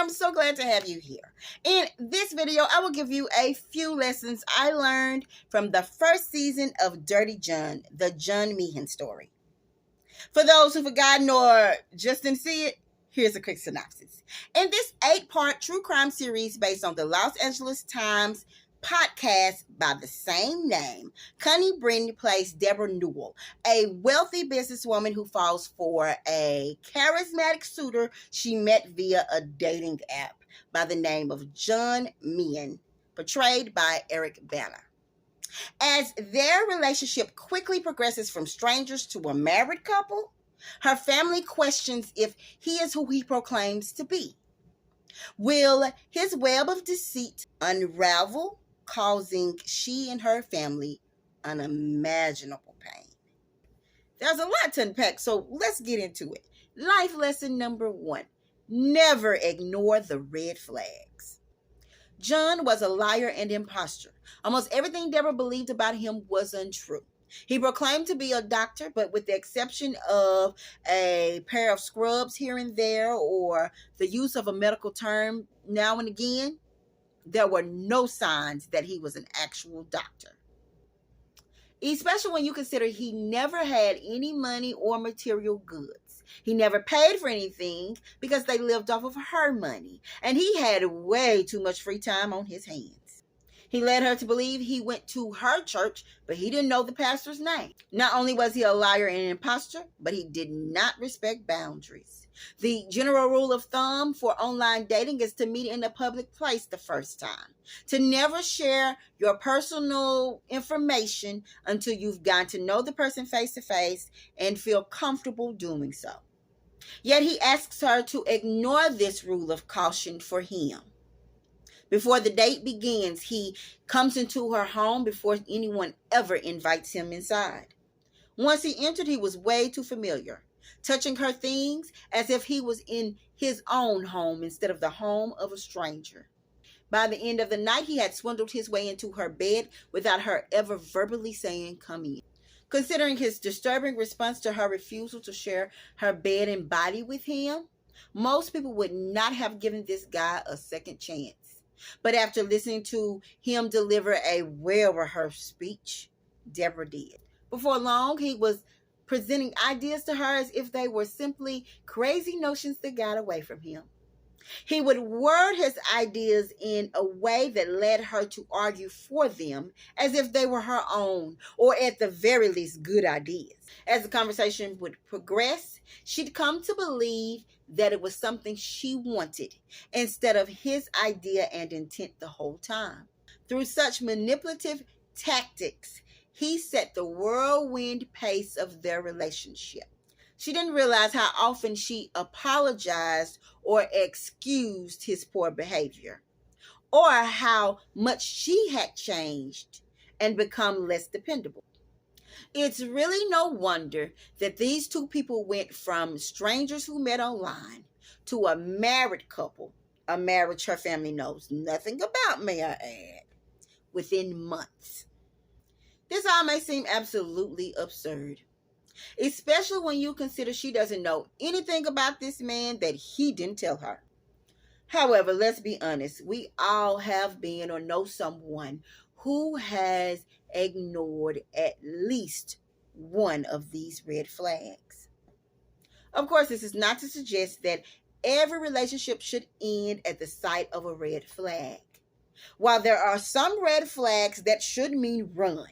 I'm so glad to have you here. In this video, I will give you a few lessons I learned from the first season of Dirty John, the John Meehan story. For those who've forgotten or just didn't see it, here's a quick synopsis. In this 8-part true crime series based on the Los Angeles Times podcast by the same name, Connie Britton plays Deborah Newell, a wealthy businesswoman who falls for a charismatic suitor she met via a dating app by the name of John Meehan, portrayed by Eric Bana. As their relationship quickly progresses from strangers to a married couple, her family questions if he is who he proclaims to be. Will his web of deceit unravel, causing she and her family unimaginable pain? There's a lot to unpack, so let's get into it. Life lesson number 1: never ignore the red flags. John was a liar and imposter. Almost everything Deborah believed about him was untrue. He proclaimed to be a doctor, but with the exception of a pair of scrubs here and there or the use of a medical term now and again, there were no signs that he was an actual doctor. Especially when you consider he never had any money or material goods. He never paid for anything because they lived off of her money, and he had way too much free time on his hands. He led her to believe he went to her church, but he didn't know the pastor's name. Not only was he a liar and an imposter, but he did not respect boundaries. The general rule of thumb for online dating is to meet in a public place the first time. To never share your personal information until you've gotten to know the person face to face and feel comfortable doing so. Yet he asks her to ignore this rule of caution for him. Before the date begins, he comes into her home before anyone ever invites him inside. Once he entered, he was way too familiar, touching her things as if he was in his own home instead of the home of a stranger. By the end of the night, he had swindled his way into her bed without her ever verbally saying, "Come in." Considering his disturbing response to her refusal to share her bed and body with him, most people would not have given this guy a second chance. But after listening to him deliver a well-rehearsed speech, Deborah did. Before long, he was presenting ideas to her as if they were simply crazy notions that got away from him. He would word his ideas in a way that led her to argue for them as if they were her own, or at the very least, good ideas. As the conversation would progress, she'd come to believe that it was something she wanted instead of his idea and intent the whole time. Through such manipulative tactics, he set the whirlwind pace of their relationship. She didn't realize how often she apologized or excused his poor behavior, or how much she had changed and become less dependable. It's really no wonder that these two people went from strangers who met online to a married couple, a marriage her family knows nothing about, may I add, within months. This all may seem absolutely absurd, especially when you consider she doesn't know anything about this man that he didn't tell her. However, let's be honest, we all have been or know someone who has ignored at least one of these red flags. Of course, this is not to suggest that every relationship should end at the sight of a red flag. While there are some red flags that should mean run,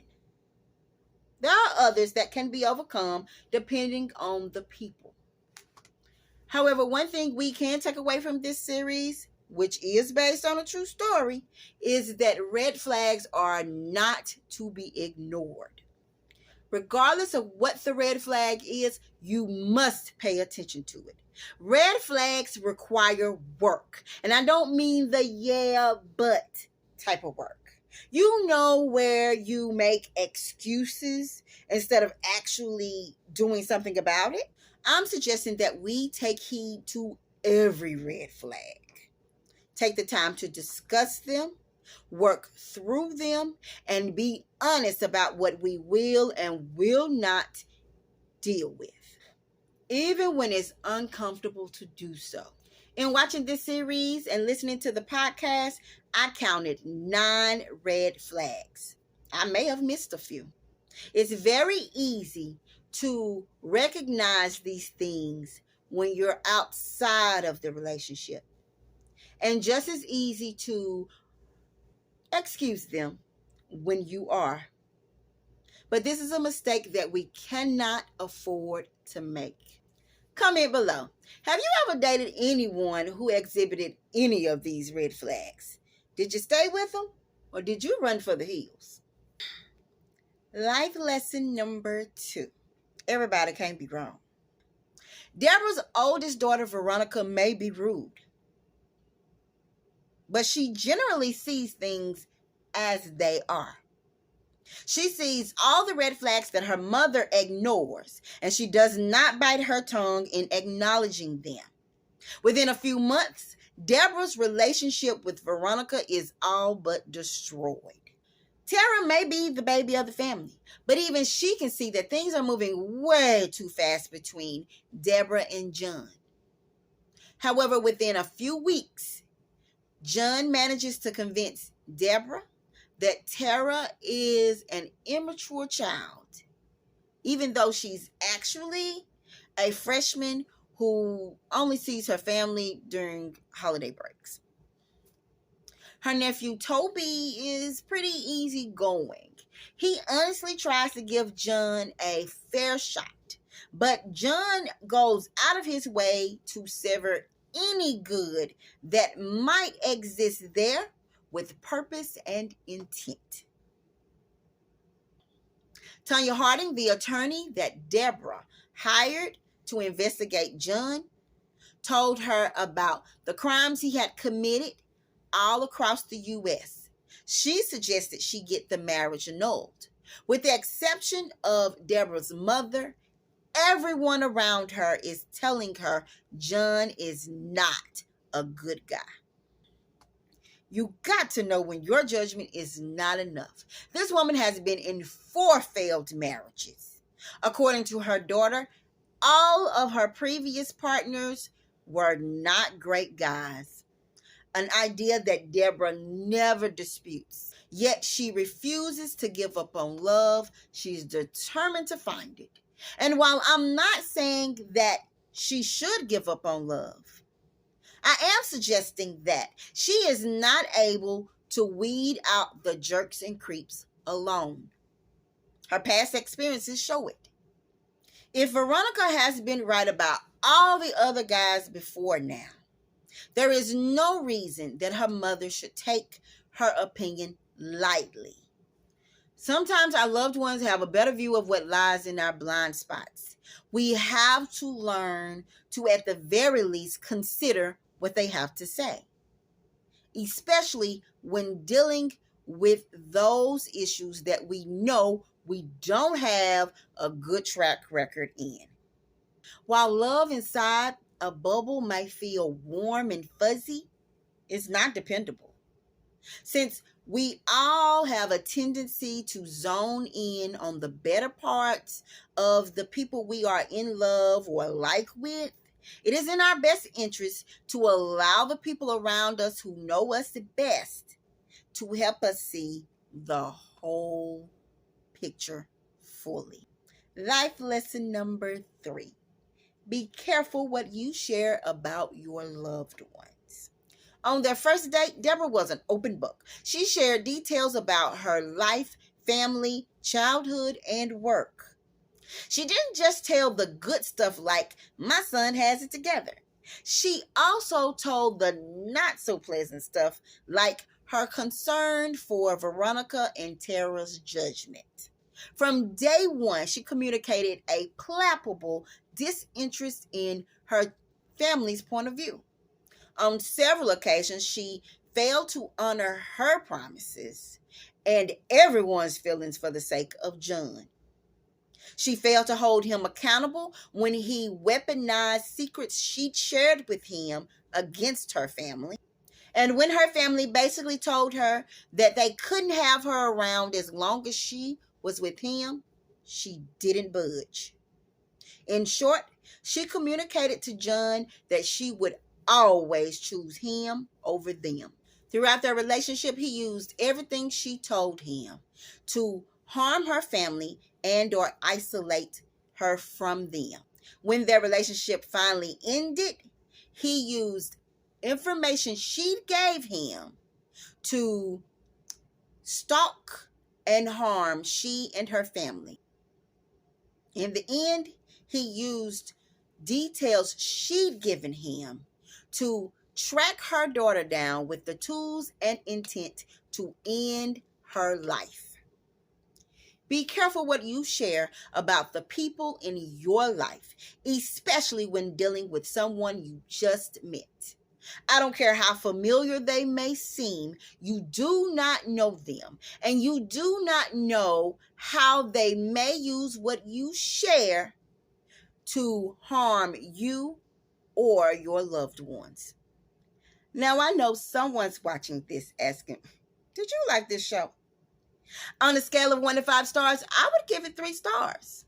there are others that can be overcome depending on the people. However, one thing we can take away from this series, which is based on a true story, is that red flags are not to be ignored. Regardless of what the red flag is, you must pay attention to it. Red flags require work, and I don't mean the yeah, but type of work. You know, where you make excuses instead of actually doing something about it. I'm suggesting that we take heed to every red flag. Take the time to discuss them, work through them, and be honest about what we will and will not deal with, even when it's uncomfortable to do so. In watching this series and listening to the podcast, I counted 9 red flags. I may have missed a few. It's very easy to recognize these things when you're outside of the relationship, and just as easy to excuse them when you are. But this is a mistake that we cannot afford to make. Comment below. Have you ever dated anyone who exhibited any of these red flags? Did you stay with them or did you run for the hills? Life lesson number 2. Everybody can't be wrong. Deborah's oldest daughter, Veronica, may be rude, but she generally sees things as they are. She sees all the red flags that her mother ignores, and she does not bite her tongue in acknowledging them. Within a few months, Deborah's relationship with Veronica is all but destroyed. Tara may be the baby of the family, but even she can see that things are moving way too fast between Deborah and John. However, within a few weeks, John manages to convince Deborah that Tara is an immature child, even though she's actually a freshman who only sees her family during holiday breaks. Her nephew Toby is pretty easygoing. He honestly tries to give John a fair shot, but John goes out of his way to sever any good that might exist there with purpose and intent. Tanya Harding, the attorney that Deborah hired to investigate John, told her about the crimes he had committed all across the U.S. She suggested she get the marriage annulled. With the exception of Deborah's mother, everyone around her is telling her John is not a good guy. You got to know when your judgment is not enough. This woman has been in 4 failed marriages. According to her daughter, all of her previous partners were not great guys. An idea that Deborah never disputes. Yet she refuses to give up on love. She's determined to find it. And while I'm not saying that she should give up on love, I am suggesting that she is not able to weed out the jerks and creeps alone. Her past experiences show it. If Veronica has been right about all the other guys before now, there is no reason that her mother should take her opinion lightly. Sometimes our loved ones have a better view of what lies in our blind spots. We have to learn to, at the very least, consider what they have to say, especially when dealing with those issues that we know we don't have a good track record in. While love inside a bubble may feel warm and fuzzy, it's not dependable. Since we all have a tendency to zone in on the better parts of the people we are in love or like with, it is in our best interest to allow the people around us who know us the best to help us see the whole picture fully. Life lesson number 3. Be careful what you share about your loved ones. On their first date, Deborah was an open book. She shared details about her life, family, childhood, and work. She didn't just tell the good stuff like, my son has it together. She also told the not so pleasant stuff like her concern for Veronica and Tara's judgment. From day one, she communicated a palpable disinterest in her family's point of view. On several occasions, she failed to honor her promises and everyone's feelings for the sake of John. She failed to hold him accountable when he weaponized secrets she'd shared with him against her family. And when her family basically told her that they couldn't have her around as long as she was with him, she didn't budge. In short, she communicated to John that she would always choose him over them. Throughout their relationship, he used everything she told him to harm her family and or isolate her from them. When their relationship finally ended, he used information she gave him to stalk and harm she and her family. In the end, he used details she'd given him to track her daughter down with the tools and intent to end her life. Be careful what you share about the people in your life, especially when dealing with someone you just met. I don't care how familiar they may seem, you do not know them, and you do not know how they may use what you share to harm you or your loved ones. Now, I know someone's watching this asking, did you like this show? On a scale of 1 to 5 stars, I would give it 3 stars.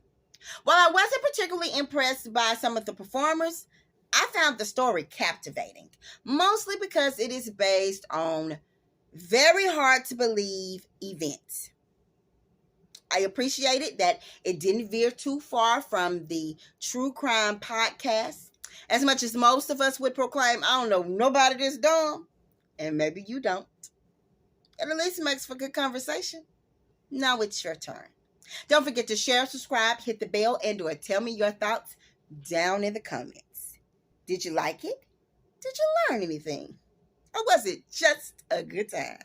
While I wasn't particularly impressed by some of the performers, I found the story captivating, mostly because it is based on very hard to believe events. I appreciated that it didn't veer too far from the true crime podcast. As much as most of us would proclaim, I don't know nobody this dumb, and maybe you don't. It at least makes for good conversation. Now it's your turn. Don't forget to share, subscribe, hit the bell, and or tell me your thoughts down in the comments. Did you like it? Did you learn anything? Or was it just a good time?